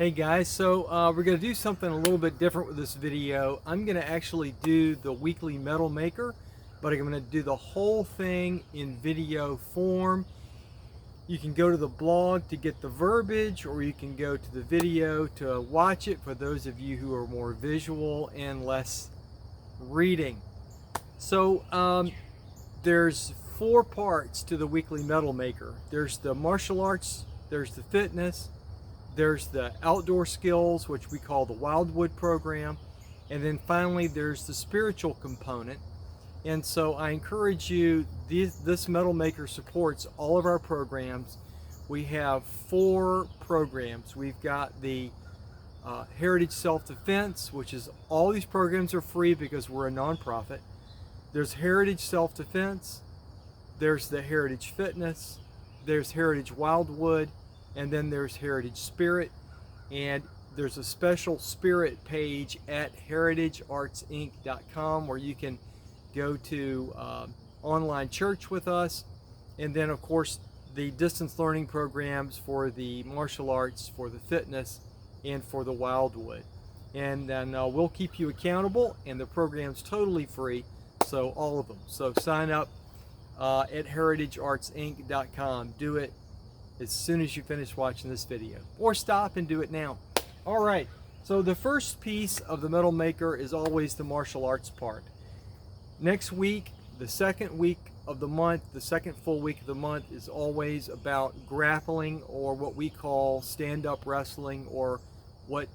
Hey guys, so we're going to do something a little bit different with this video. I'm going to actually do the weekly metal maker, but I'm going to do the whole thing in video form. You can go to the blog to get the verbiage, or you can go to the video to watch it for those of you who are more visual and less reading. So there's 4 parts to the weekly metal maker. There's the martial arts, there's the fitness, there's the outdoor skills, which we call the Wildwood program, and then finally there's the spiritual component. And so I encourage you, this metal maker supports all of our programs. We have 4 programs. We've got the Heritage Self-Defense, which is all these programs are free because we're a nonprofit. There's Heritage Self-Defense, there's the Heritage Fitness, there's Heritage Wildwood, and then there's Heritage Spirit, and there's a special Spirit page at heritageartsinc.com where you can go to online church with us, and then of course the distance learning programs for the martial arts, for the fitness, and for the Wildwood. And then we'll keep you accountable, and the program's totally free, so all of them. So sign up at heritageartsinc.com. Do it as soon as you finish watching this video, or stop and do it now. All right, so the first piece of the metal maker is always the martial arts part. Next week, the second week of the month, the second full week of the month, is always about grappling, or what we call stand-up wrestling, or what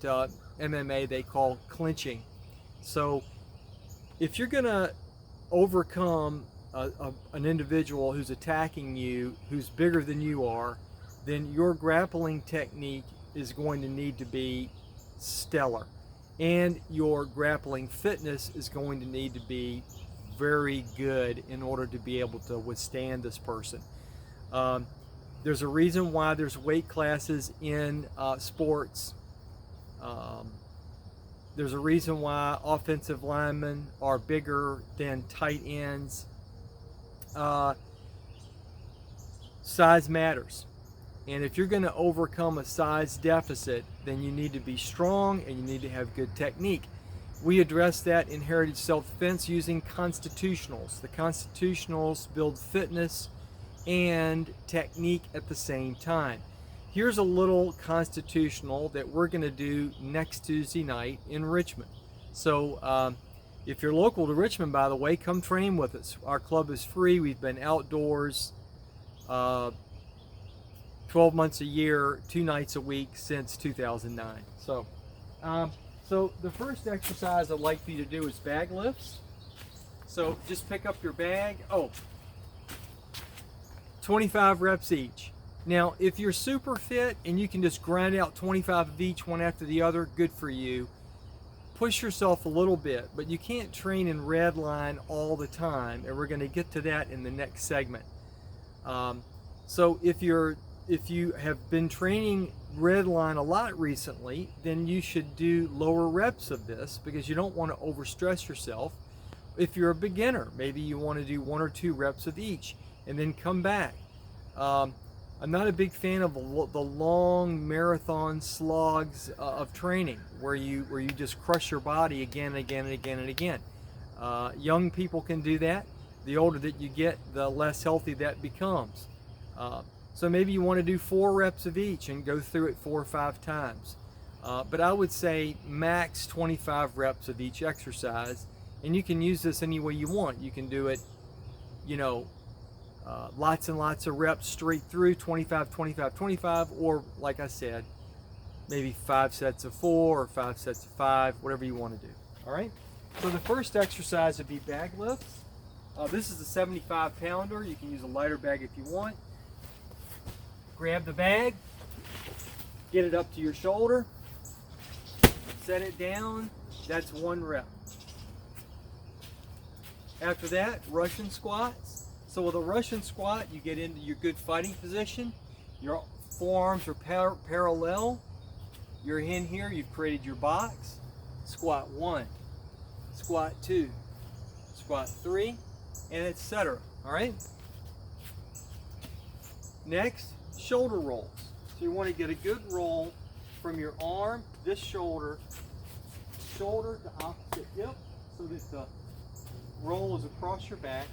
MMA they call clinching. So if you're gonna overcome an individual who's attacking you, who's bigger than you are, then your grappling technique is going to need to be stellar, and your grappling fitness is going to need to be very good in order to be able to withstand this person. There's a reason why there's weight classes in sports. There's a reason why offensive linemen are bigger than tight ends. Size matters. And if you're going to overcome a size deficit, then you need to be strong and you need to have good technique. We address that in Heritage Self-Defense using constitutionals. The constitutionals build fitness and technique at the same time. Here's a little constitutional that we're going to do next Tuesday night in Richmond. So if you're local to Richmond, by the way, come train with us. Our club is free. We've been outdoors 12 months a year, 2 nights a week since 2009. So the first exercise I'd like for you to do is bag lifts. So just pick up your bag. 25 reps each. Now, if you're super fit and you can just grind out 25 of each, one after the other, good for you. Push yourself a little bit, but you can't train in red line all the time, and we're going to get to that in the next segment. So if you have been training red line a lot recently, then you should do lower reps of this because you don't want to overstress yourself. If you're a beginner, maybe you want to do 1 or 2 reps of each and then come back. I'm not a big fan of the long marathon slogs of training where you just crush your body again and again and again and again. Young people can do that. The older that you get, the less healthy that becomes. So maybe you want to do 4 reps of each and go through it 4 or 5 times. But I would say max 25 reps of each exercise, and you can use this any way you want. You can do it, lots and lots of reps straight through, 25, 25, 25, or like I said, maybe 5 sets of 4 or 5 sets of 5, whatever you want to do. All right? So the first exercise would be bag lifts. This is a 75 pounder. You can use a lighter bag if you want. Grab the bag, get it up to your shoulder, set it down. That's 1 rep. After that, Russian squats. So with a Russian squat, you get into your good fighting position. Your forearms are parallel. You're in here, you've created your box. Squat 1, squat 2, squat 3, and etc. All right? Next, shoulder rolls. So you want to get a good roll from your arm, this shoulder, shoulder to opposite hip, so that the roll is across your back.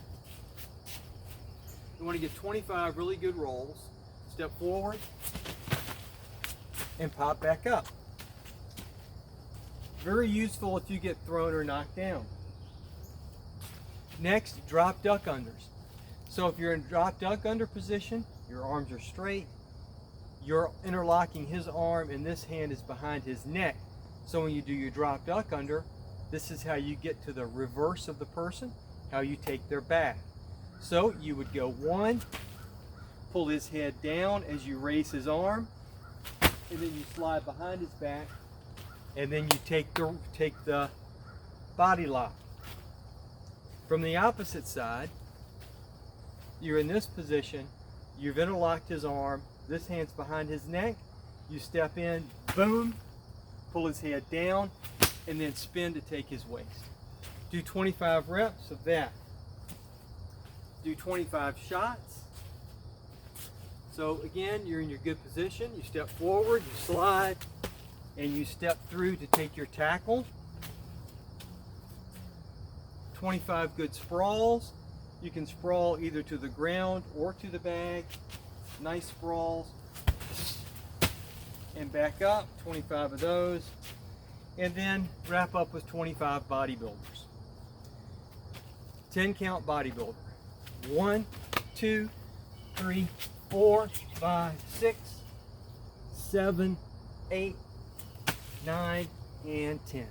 You want to get 25 really good rolls. Step forward and pop back up. Very useful if you get thrown or knocked down. Next, drop duck unders. So if you're in drop duck under position, your arms are straight, you're interlocking his arm and this hand is behind his neck. So when you do your drop duck under, this is how you get to the reverse of the person, how you take their back. So you would go 1, pull his head down as you raise his arm, and then you slide behind his back, and then you take the body lock. From the opposite side, you're in this position, you've interlocked his arm, this hand's behind his neck, you step in, boom, pull his head down, and then spin to take his waist. Do 25 reps of that. Do 25 shots. So again, you're in your good position, you step forward, you slide, and you step through to take your tackle. 25 good sprawls. You can sprawl either to the ground or to the bag. Nice sprawls. And back up, 25 of those. And then wrap up with 25 bodybuilders. 10 count bodybuilder. 1, 2, 3, 4, 5, 6, 7, 8, 9, and 10.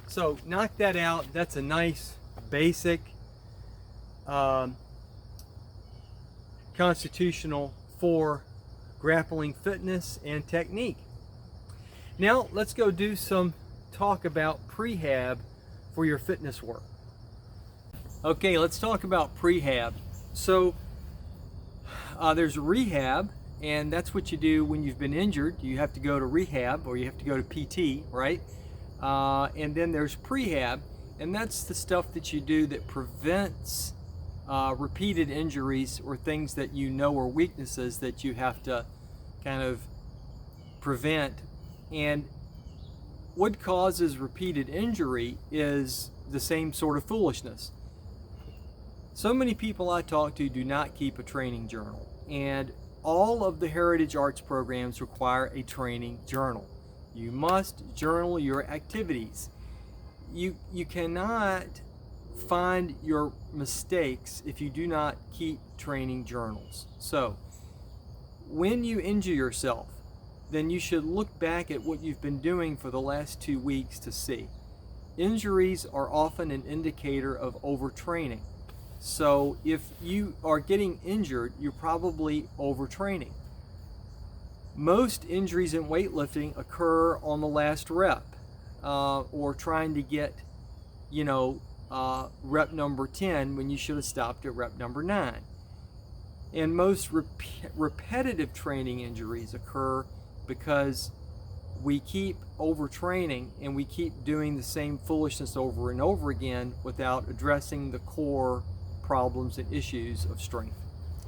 So knock that out. That's a nice basic constitutional for grappling fitness and technique. Now let's go do some talk about prehab for your fitness work. Okay, let's talk about prehab. So there's rehab, and that's what you do when you've been injured. You have to go to rehab or you have to go to PT, right? And then there's prehab, and that's the stuff that you do that prevents repeated injuries or things that you know are weaknesses that you have to kind of prevent. And what causes repeated injury is the same sort of foolishness. So many people I talk to do not keep a training journal, and all of the Heritage Arts programs require a training journal. You must journal your activities. You cannot find your mistakes if you do not keep training journals. So when you injure yourself, then you should look back at what you've been doing for the last 2 weeks to see. Injuries are often an indicator of overtraining. So if you are getting injured, you're probably overtraining. Most injuries in weightlifting occur on the last rep, or trying to get, rep number 10 when you should have stopped at rep number 9. And most repetitive training injuries occur because we keep overtraining and we keep doing the same foolishness over and over again without addressing the core problems and issues of strength.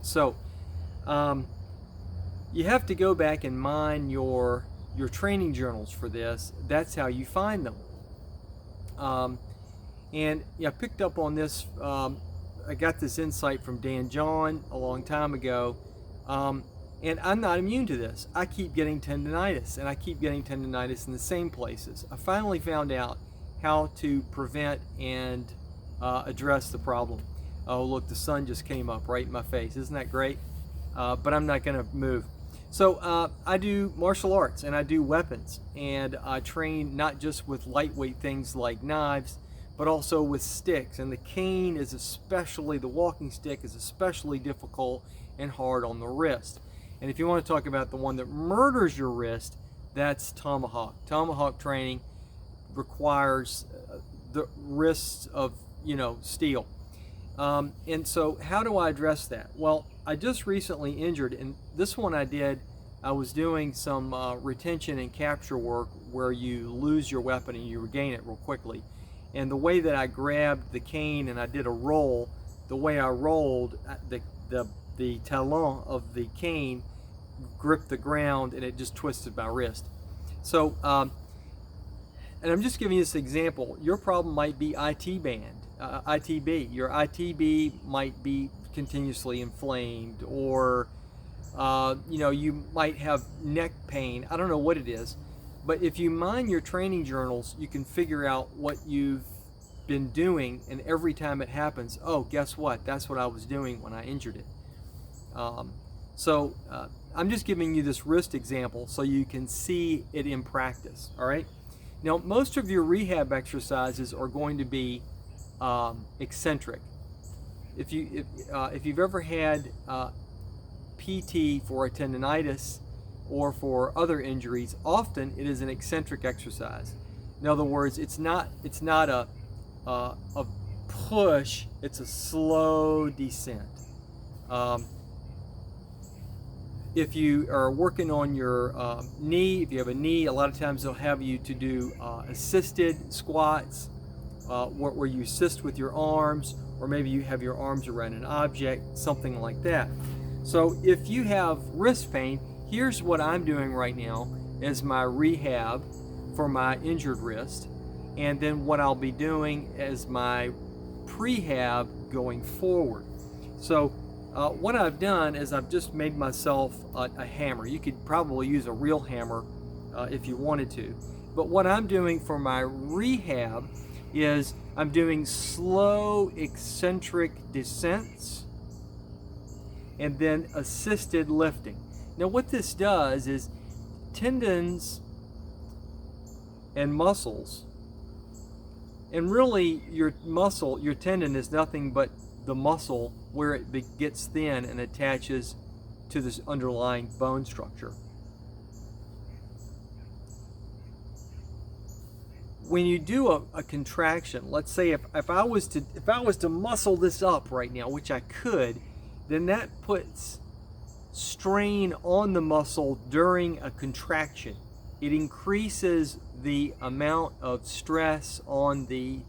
So you have to go back and mine your training journals for this. That's how you find them. And I picked up on this. I got this insight from Dan John a long time ago, and I'm not immune to this. I keep getting tendonitis, and I keep getting tendonitis in the same places. I finally found out how to prevent and address the problem. Oh, look, the sun just came up right in my face. Isn't that great? But I'm not going to move. So I do martial arts, and I do weapons, and I train not just with lightweight things like knives, but also with sticks. And the cane is especially, the walking stick is especially difficult and hard on the wrist. And if you want to talk about the one that murders your wrist, that's tomahawk. Tomahawk training requires the wrists of, steel. And so how do I address that? Well, I just recently injured, and this one I was doing some retention and capture work where you lose your weapon and you regain it real quickly. And the way that I grabbed the cane and I did a roll, the way I rolled, the talon of the cane grip the ground, and it just twisted my wrist. So, and I'm just giving you this example. Your problem might be ITB. Your ITB might be continuously inflamed, or you might have neck pain. I don't know what it is, but if you mind your training journals, you can figure out what you've been doing, and every time it happens, oh, guess what? That's what I was doing when I injured it. So I'm just giving you this wrist example so you can see it in practice, all right? Now, most of your rehab exercises are going to be eccentric. If you've ever had PT for a tendonitis or for other injuries, often it is an eccentric exercise. In other words, it's not a push, it's a slow descent. If you are working on your knee, if you have a knee, a lot of times they'll have you to do assisted squats, where you assist with your arms, or maybe you have your arms around an object, something like that. So if you have wrist pain, here's what I'm doing right now as my rehab for my injured wrist, and then what I'll be doing as my prehab going forward. So what I've done is I've just made myself a hammer. You could probably use a real hammer if you wanted to. But what I'm doing for my rehab is I'm doing slow eccentric descents and then assisted lifting. Now what this does is tendons and muscles, and really your tendon is nothing but the muscle where it gets thin and attaches to this underlying bone structure. When you do a contraction, let's say if I was to muscle this up right now, which I could, then that puts strain on the muscle during a contraction. It increases the amount of stress on the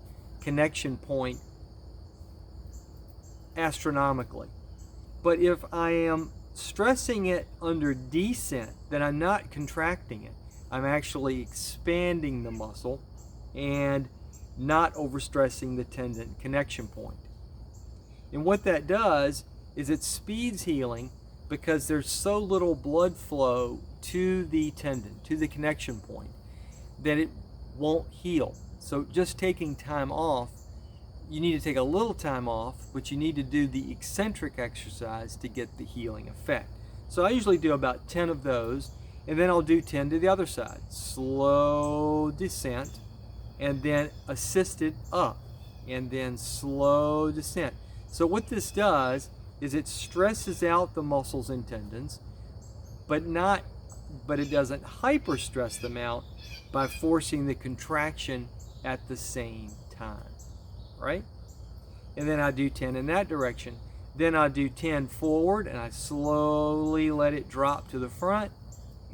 connection point astronomically. But if I am stressing it under descent, then I'm not contracting it. I'm actually expanding the muscle and not overstressing the tendon connection point. And what that does is it speeds healing because there's so little blood flow to the tendon, to the connection point, that it won't heal. So just taking time off, you need to take a little time off, but you need to do the eccentric exercise to get the healing effect. So I usually do about 10 of those, and then I'll do 10 to the other side. Slow descent, and then assisted up, and then slow descent. So what this does is it stresses out the muscles and tendons, but it doesn't hyper-stress them out by forcing the contraction at the same time. Right? And then I do 10 in that direction. Then I do 10 forward, and I slowly let it drop to the front,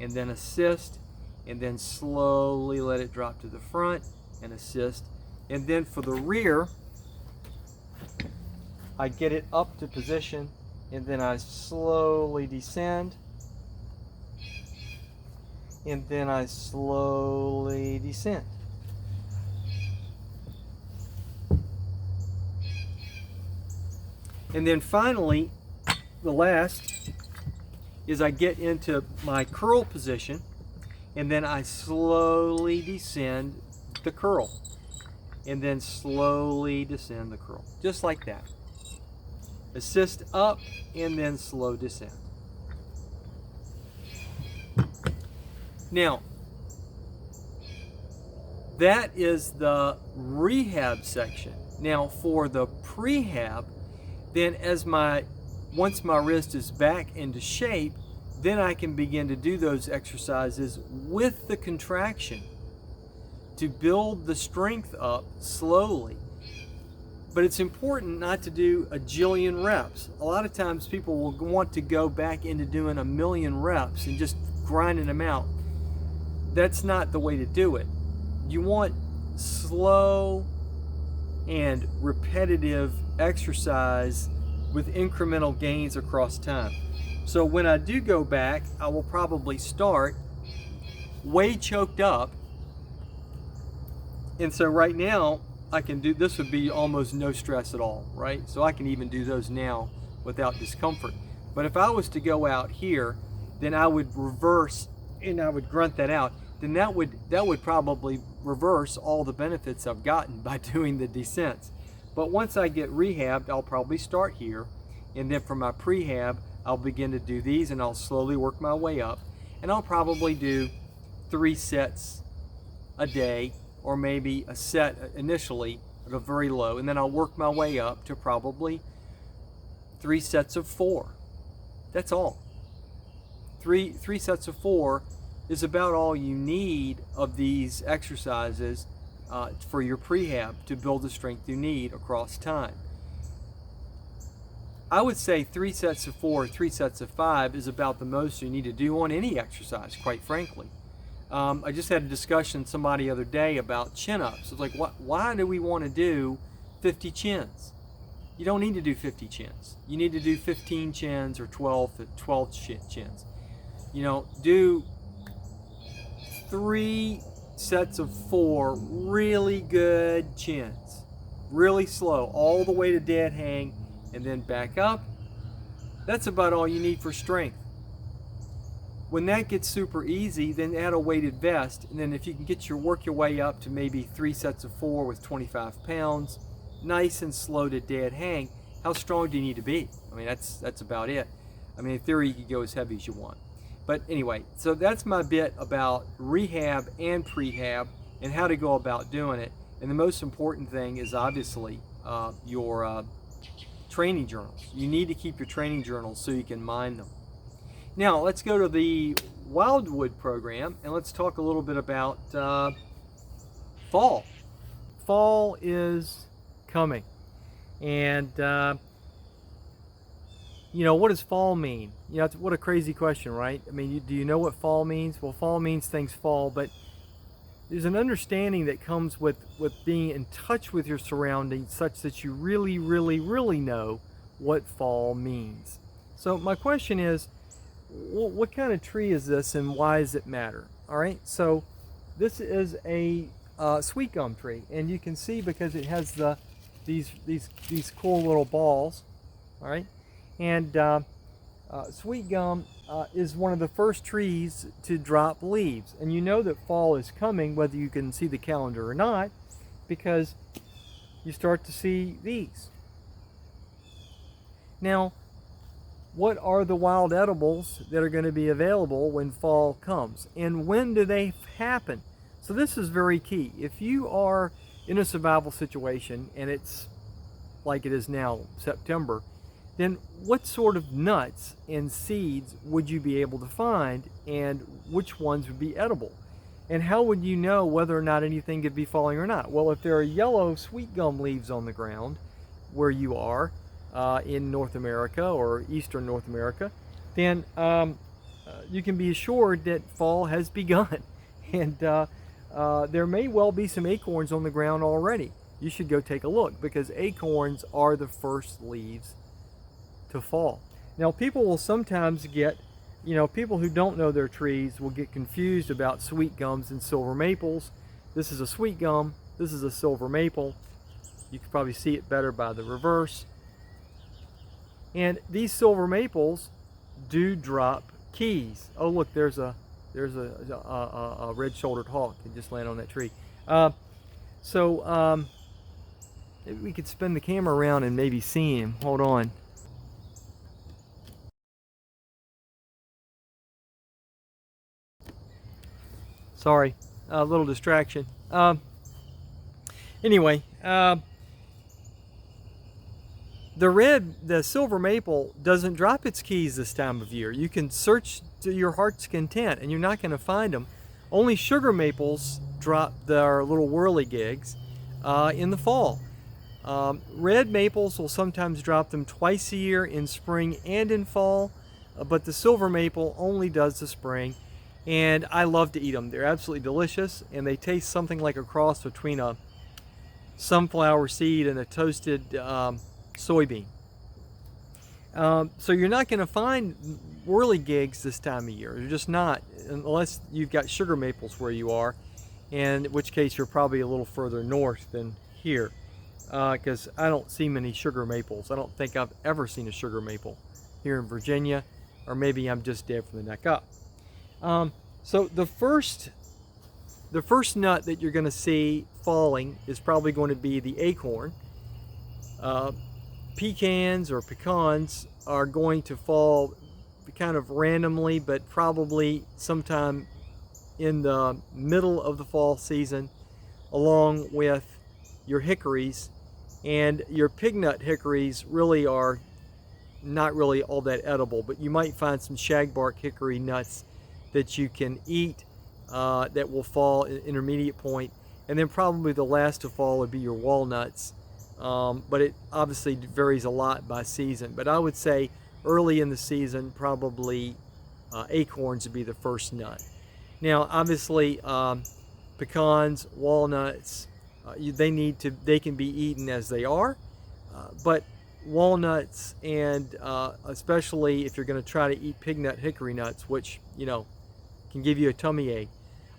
and then assist, and then slowly let it drop to the front and assist. And then for the rear, I get it up to position, and then I slowly descend, and then I slowly descend. And then finally, the last is I get into my curl position, and then I slowly descend the curl, and then slowly descend the curl, just like that. Assist up, and then slow descent. Now, that is the rehab section. Now, for the prehab, then once my wrist is back into shape, then I can begin to do those exercises with the contraction to build the strength up slowly. But it's important not to do a jillion reps. A lot of times people will want to go back into doing 1,000,000 reps and just grinding them out. That's not the way to do it. You want slow and repetitive exercise with incremental gains across time. So when I do go back, I will probably start way choked up. And so right now, I can do, this would be almost no stress at all, right? So I can even do those now without discomfort. But if I was to go out here, then I would reverse and I would grunt that out. Then that would probably reverse all the benefits I've gotten by doing the descents. But once I get rehabbed, I'll probably start here. And then for my prehab, I'll begin to do these and I'll slowly work my way up. And I'll probably do 3 sets a day, or maybe a set initially at a very low, and then I'll work my way up to probably 3 sets of 4. That's all. Three sets of 4 is about all you need of these exercises for your prehab to build the strength you need across time. I would say 3 sets of 4, 3 sets of 5 is about the most you need to do on any exercise, quite frankly. I just had a discussion with somebody the other day about chin-ups. It's like, why do we want to do 50 chins? You don't need to do 50 chins. You need to do 15 chins or 12 chins. You know, do 3 sets of 4 really good chins. Really slow, all the way to dead hang, and then back up. That's about all you need for strength. When that gets super easy, then add a weighted vest, and then if you can work your way up to maybe 3 sets of 4 with 25 pounds, nice and slow to dead hang, how strong do you need to be? I mean, that's about it. I mean, in theory, you could go as heavy as you want. But anyway, so that's my bit about rehab and prehab and how to go about doing it. And the most important thing is obviously your training journals. You need to keep your training journals so you can mine them. Now, let's go to the Wildwood program and let's talk a little bit about fall. Fall is coming. And, you know, what does fall mean? You know, what a crazy question, right? I mean, do you know what fall means? Well, fall means things fall, but there's an understanding that comes with being in touch with your surroundings such that you really, really, really know what fall means. So my question is, what kind of tree is this and why does it matter? All right, so this is a sweet gum tree, and you can see because it has these cool little balls. All right, and sweet gum is one of the first trees to drop leaves, and you know that fall is coming whether you can see the calendar or not, because you start to see these. Now, what are the wild edibles that are going to be available when fall comes, and when do they happen? So this is very key. If you are in a survival situation and it's like it is now, September, then what sort of nuts and seeds would you be able to find, and which ones would be edible? And how would you know whether or not anything could be falling or not? Well, if there are yellow sweet gum leaves on the ground where you are, in North America or Eastern North America, then you can be assured that fall has begun. And there may well be some acorns on the ground already. You should go take a look, because acorns are the first leaves to fall. Now, people will sometimes get, you know, people who don't know their trees will get confused about sweet gums and silver maples. This is a sweet gum, this is a silver maple. You can probably see it better by the reverse. And these silver maples do drop keys. Oh, look, there's a red-shouldered hawk that just landed on that tree. Maybe we could spin the camera around and maybe see him. Hold on. Sorry, a little distraction. Anyway, the silver maple doesn't drop its keys this time of year. You can search to your heart's content and you're not going to find them. Only sugar maples drop their little whirligigs in the fall. Red maples will sometimes drop them twice a year, in spring and in fall, but the silver maple only does the spring. And I love to eat them. They're absolutely delicious, and they taste something like a cross between a sunflower seed and a toasted soybean. So you're not going to find whirligigs this time of year. You're just not, unless you've got sugar maples where you are, in which case you're probably a little further north than here, because I don't see many sugar maples. I don't think I've ever seen a sugar maple here in Virginia, or maybe I'm just dead from the neck up. So the first nut that you're going to see falling is probably going to be the acorn. Pecans or pecans are going to fall kind of randomly, but probably sometime in the middle of the fall season, along with your hickories. And your pignut hickories really are not really all that edible, but you might find some shagbark hickory nuts that you can eat that will fall at intermediate point. And then probably the last to fall would be your walnuts. But it obviously varies a lot by season. But I would say early in the season, probably acorns would be the first nut. Now, obviously, pecans, walnuts, they can be eaten as they are. But walnuts, and especially if you're going to try to eat pignut hickory nuts, which can give you a tummy ache,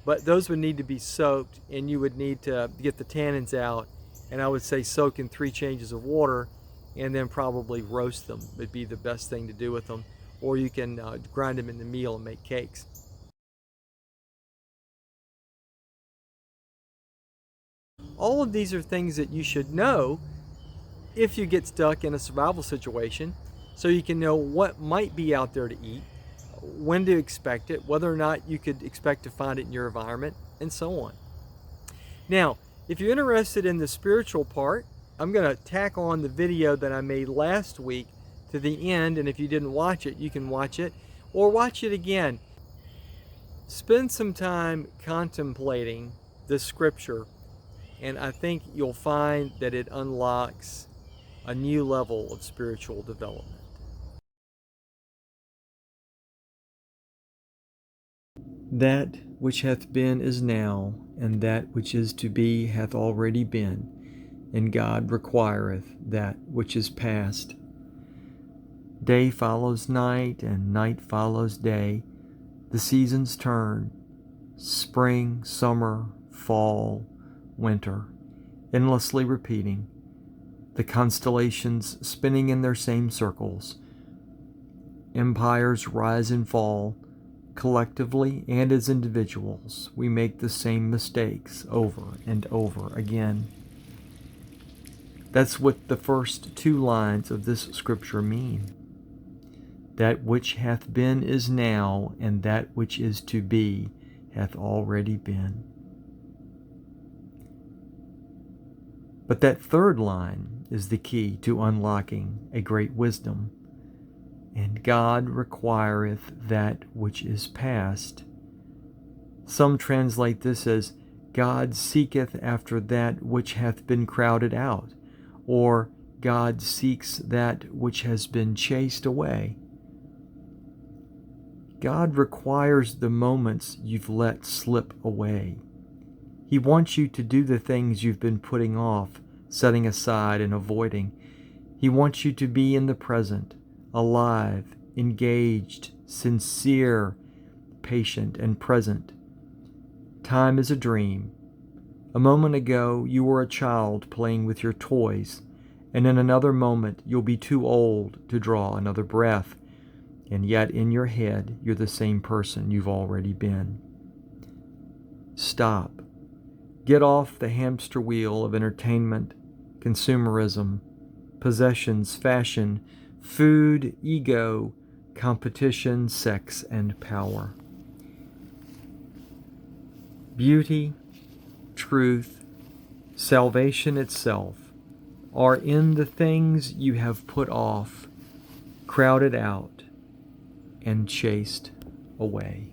but those would need to be soaked, and you would need to get the tannins out. And I would say soak in 3 changes of water, and then probably roast them would be the best thing to do with them. Or you can grind them in the meal and make cakes. All of these are things that you should know if you get stuck in a survival situation, so you can know what might be out there to eat, when to expect it, whether or not you could expect to find it in your environment, and so on. Now, if you're interested in the spiritual part, I'm going to tack on the video that I made last week to the end, and if you didn't watch it, you can watch it or watch it again. Spend some time contemplating this scripture, and I think you'll find that it unlocks a new level of spiritual development. That which hath been is now, and that which is to be hath already been, and God requireth that which is past. Day follows night, and night follows day. The seasons turn, spring, summer, fall, winter, endlessly repeating, the constellations spinning in their same circles. Empires rise and fall. Collectively and as individuals, we make the same mistakes over and over again. That's what the first 2 lines of this scripture mean. That which hath been is now, and that which is to be hath already been. But that 3rd line is the key to unlocking a great wisdom. And God requireth that which is past. Some translate this as God seeketh after that which hath been crowded out, or God seeks that which has been chased away. God requires the moments you've let slip away. He wants you to do the things you've been putting off, setting aside, and avoiding. He wants you to be in the present, alive, engaged, sincere, patient, and present. Time is a dream. A moment ago, you were a child playing with your toys, and in another moment, you'll be too old to draw another breath, and yet in your head, you're the same person you've already been. Stop. Get off the hamster wheel of entertainment, consumerism, possessions, fashion, food, ego, competition, sex, and power. Beauty, truth, salvation itself are in the things you have put off, crowded out, and chased away.